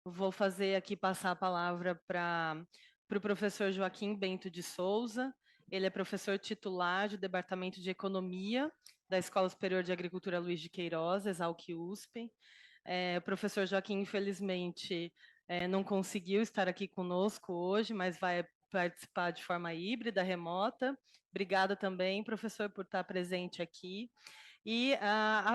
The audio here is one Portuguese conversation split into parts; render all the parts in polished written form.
Vou fazer aqui passar a palavra para o professor Joaquim Bento de Souza. Ele é professor titular do Departamento de Economia da Escola Superior de Agricultura Luiz de Queiroz, Exalc-USP. O professor Joaquim, infelizmente, não conseguiu estar aqui conosco hoje, mas vai participar de forma híbrida, remota. Obrigada também, professor, por estar presente aqui. E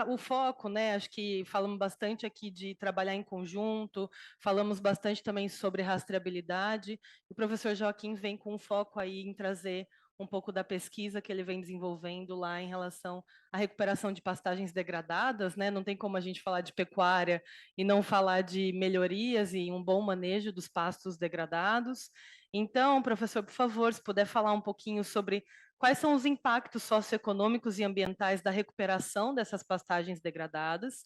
o foco, né? Acho que falamos bastante aqui de trabalhar em conjunto, falamos bastante também sobre rastreabilidade. O professor Joaquim vem com um foco aí em trazer um pouco da pesquisa que ele vem desenvolvendo lá em relação à recuperação de pastagens degradadas, né? Não tem como a gente falar de pecuária e não falar de melhorias e um bom manejo dos pastos degradados. Então, professor, por favor, se puder falar um pouquinho sobre quais são os impactos socioeconômicos e ambientais da recuperação dessas pastagens degradadas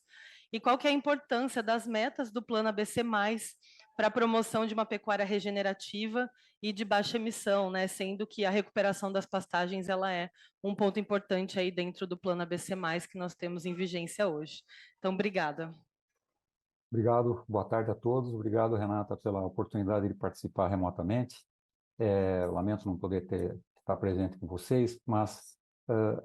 e qual que é a importância das metas do Plano ABC+, para a promoção de uma pecuária regenerativa e de baixa emissão, né? Sendo que a recuperação das pastagens ela é um ponto importante aí dentro do Plano ABC+, que nós temos em vigência hoje. Então, obrigada. Obrigado, boa tarde a todos. Obrigado, Renata, pela oportunidade de participar remotamente. Lamento não poder estar presente com vocês, mas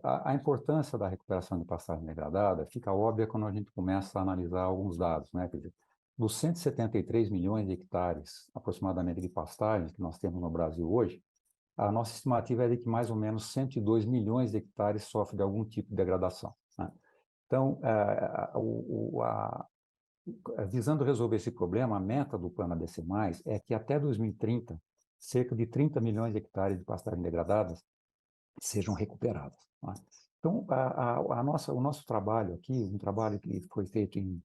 a importância da recuperação de pastagem degradada fica óbvia quando a gente começa a analisar alguns dados, né? Quer dizer, dos 173 milhões de hectares, aproximadamente, de pastagens que nós temos no Brasil hoje, a nossa estimativa é de que mais ou menos 102 milhões de hectares sofrem de algum tipo de degradação, né? Então, visando resolver esse problema, a meta do Plano ABC+, é que até 2030, cerca de 30 milhões de hectares de pastagens degradadas sejam recuperadas, né? Então, o nosso trabalho aqui, um trabalho que foi feito em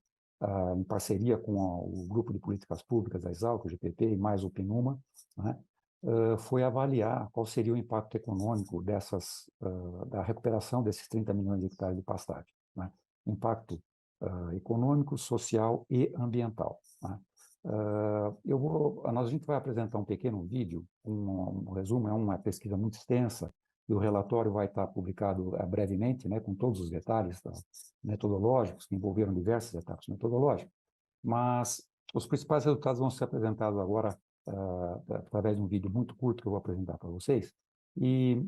parceria com o Grupo de Políticas Públicas da Exalc, o GPP, e mais o PNUMA, né, foi avaliar qual seria o impacto econômico da recuperação desses 30 milhões de hectares de pastagem, né? Impacto econômico, social e ambiental, né? A gente vai apresentar um pequeno vídeo, um resumo, é uma pesquisa muito extensa, e o relatório vai estar publicado brevemente, né, com todos os detalhes metodológicos, que envolveram diversas etapas metodológicas, mas os principais resultados vão ser apresentados agora através de um vídeo muito curto que eu vou apresentar para vocês, e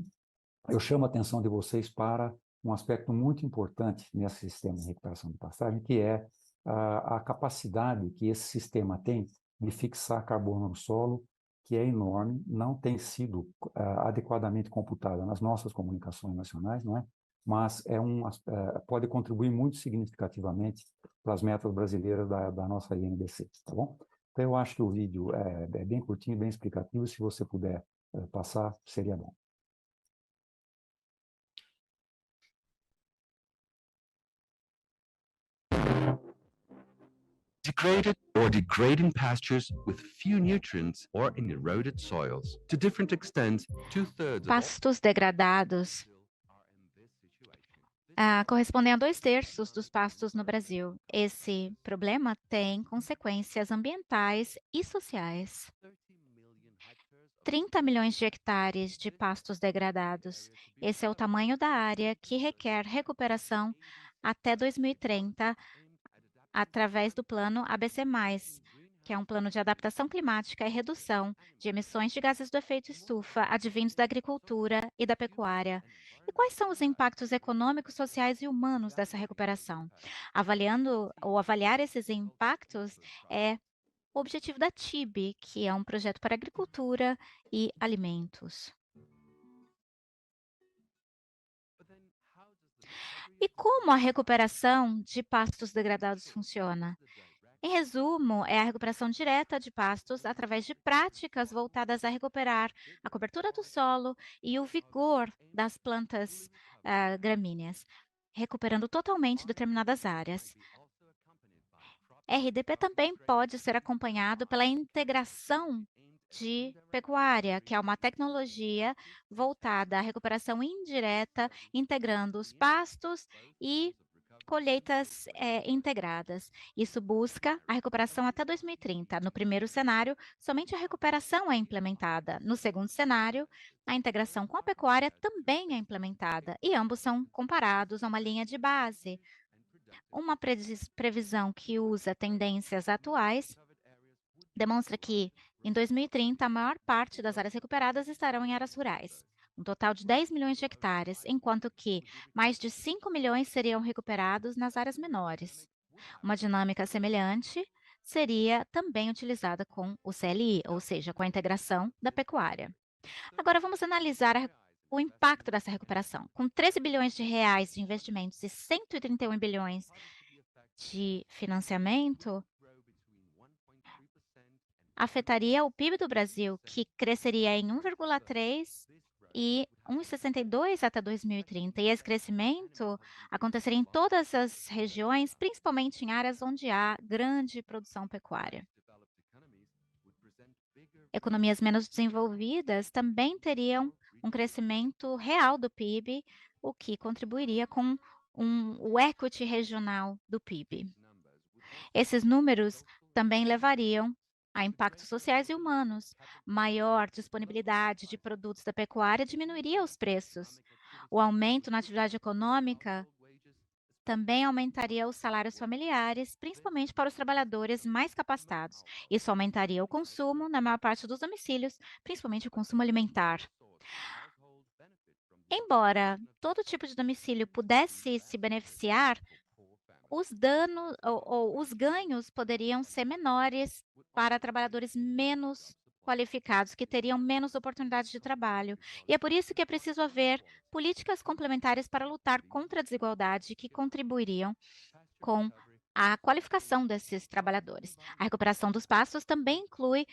eu chamo a atenção de vocês para um aspecto muito importante nesse sistema de recuperação de pastagem, que é a capacidade que esse sistema tem de fixar carbono no solo, que é enorme, não tem sido adequadamente computada nas nossas comunicações nacionais, não é? Mas pode contribuir muito significativamente para as metas brasileiras da nossa INBC, tá bom? Então, eu acho que o vídeo é bem curtinho, bem explicativo, se você puder passar, seria bom. Degraded or degrading pastures with few nutrients or in eroded soils. To different extents, two-thirds of Pastos degradados correspondem a 2/3 dos pastos no Brasil. Esse problema tem consequências ambientais e sociais. 30 milhões de hectares de pastos degradados. Esse é o tamanho da área que requer recuperação até 2030, através do plano ABC+, que é um plano de adaptação climática e redução de emissões de gases do efeito estufa advindos da agricultura e da pecuária. E quais são os impactos econômicos, sociais e humanos dessa recuperação? Avaliar esses impactos é o objetivo da TIB, que é um projeto para agricultura e alimentos. E como a recuperação de pastos degradados funciona? Em resumo, é a recuperação direta de pastos através de práticas voltadas a recuperar a cobertura do solo e o vigor das plantas gramíneas, recuperando totalmente determinadas áreas. RDP também pode ser acompanhado pela integração de pecuária, que é uma tecnologia voltada à recuperação indireta, integrando os pastos e colheitas integradas. Isso busca a recuperação até 2030. No primeiro cenário, somente a recuperação é implementada. No segundo cenário, a integração com a pecuária também é implementada e ambos são comparados a uma linha de base. Uma previsão que usa tendências atuais demonstra que, em 2030, a maior parte das áreas recuperadas estarão em áreas rurais, um total de 10 milhões de hectares, enquanto que mais de 5 milhões seriam recuperados nas áreas menores. Uma dinâmica semelhante seria também utilizada com o CLI, ou seja, com a integração da pecuária. Agora vamos analisar o impacto dessa recuperação. Com 13 bilhões de reais de investimentos e 131 bilhões de financiamento, afetaria o PIB do Brasil, que cresceria em 1,3 e 1,62 até 2030. E esse crescimento aconteceria em todas as regiões, principalmente em áreas onde há grande produção pecuária. Economias menos desenvolvidas também teriam um crescimento real do PIB, o que contribuiria com o equity regional do PIB. Esses números também levariam a impactos sociais e humanos. Maior disponibilidade de produtos da pecuária diminuiria os preços. O aumento na atividade econômica também aumentaria os salários familiares, principalmente para os trabalhadores mais capacitados. Isso aumentaria o consumo na maior parte dos domicílios, principalmente o consumo alimentar. Embora todo tipo de domicílio pudesse se beneficiar, os danos ou os ganhos poderiam ser menores para trabalhadores menos qualificados, que teriam menos oportunidades de trabalho. E é por isso que é preciso haver políticas complementares para lutar contra a desigualdade que contribuiriam com a qualificação desses trabalhadores. A recuperação dos pastos também inclui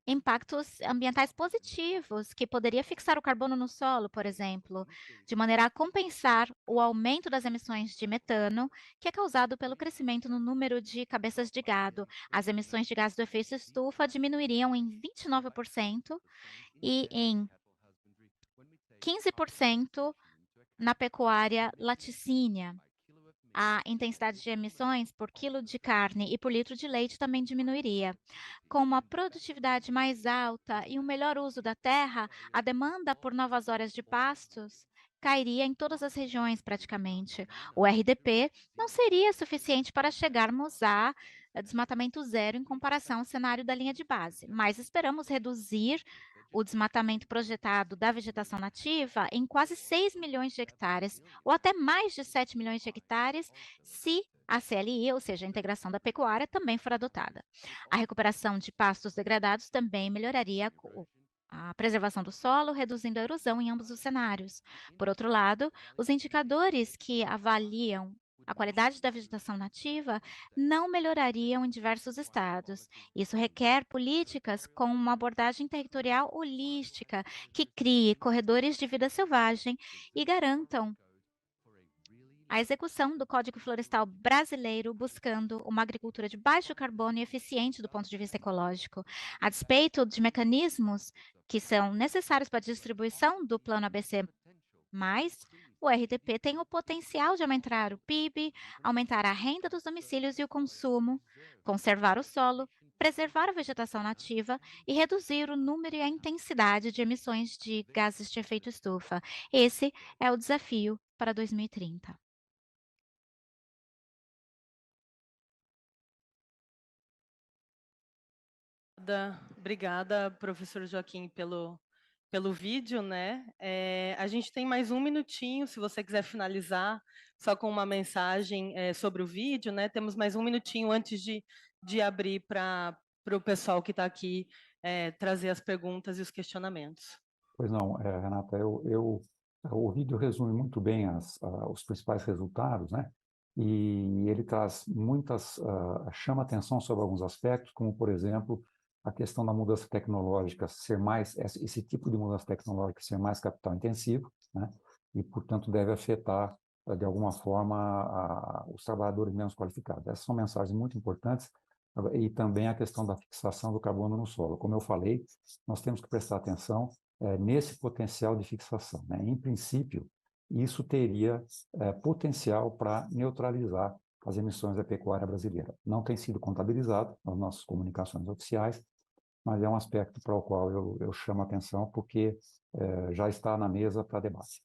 impactos ambientais positivos, que poderia fixar o carbono no solo, por exemplo, de maneira a compensar o aumento das emissões de metano, que é causado pelo crescimento no número de cabeças de gado. As emissões de gases do efeito estufa diminuiriam em 29% e em 15% na pecuária laticínea. A intensidade de emissões por quilo de carne e por litro de leite também diminuiria. Com uma produtividade mais alta e um melhor uso da terra, a demanda por novas horas de pastos cairia em todas as regiões praticamente. O RDP não seria suficiente para chegarmos a desmatamento zero em comparação ao cenário da linha de base, mas esperamos reduzir o desmatamento projetado da vegetação nativa em quase 6 milhões de hectares, ou até mais de 7 milhões de hectares, se a CLI, ou seja, a integração da pecuária, também for adotada. A recuperação de pastos degradados também melhoraria a preservação do solo, reduzindo a erosão em ambos os cenários. Por outro lado, os indicadores que avaliam a qualidade da vegetação nativa não melhorariam em diversos estados. Isso requer políticas com uma abordagem territorial holística, que crie corredores de vida selvagem e garantam a execução do Código Florestal Brasileiro, buscando uma agricultura de baixo carbono e eficiente do ponto de vista ecológico. A despeito de mecanismos que são necessários para a distribuição do Plano ABC+, o RDP tem o potencial de aumentar o PIB, aumentar a renda dos domicílios e o consumo, conservar o solo, preservar a vegetação nativa e reduzir o número e a intensidade de emissões de gases de efeito estufa. Esse é o desafio para 2030. Obrigada, professor Joaquim, pelo vídeo, né? A gente tem mais um minutinho, se você quiser finalizar só com uma mensagem sobre o vídeo, né? Temos mais um minutinho antes de abrir para o pessoal que está aqui trazer as perguntas e os questionamentos. Pois não, Renata, o vídeo resume muito bem os principais resultados, né? E ele traz chama atenção sobre alguns aspectos, como, por exemplo, a questão da mudança tecnológica esse tipo de mudança tecnológica ser mais capital intensivo, né? E, portanto, deve afetar, de alguma forma, os trabalhadores menos qualificados. Essas são mensagens muito importantes, e também a questão da fixação do carbono no solo. Como eu falei, nós temos que prestar atenção nesse potencial de fixação, né? Em princípio, isso teria potencial para neutralizar as emissões da pecuária brasileira. Não tem sido contabilizado nas nossas comunicações oficiais, mas é um aspecto para o qual eu chamo a atenção, porque já está na mesa para debate.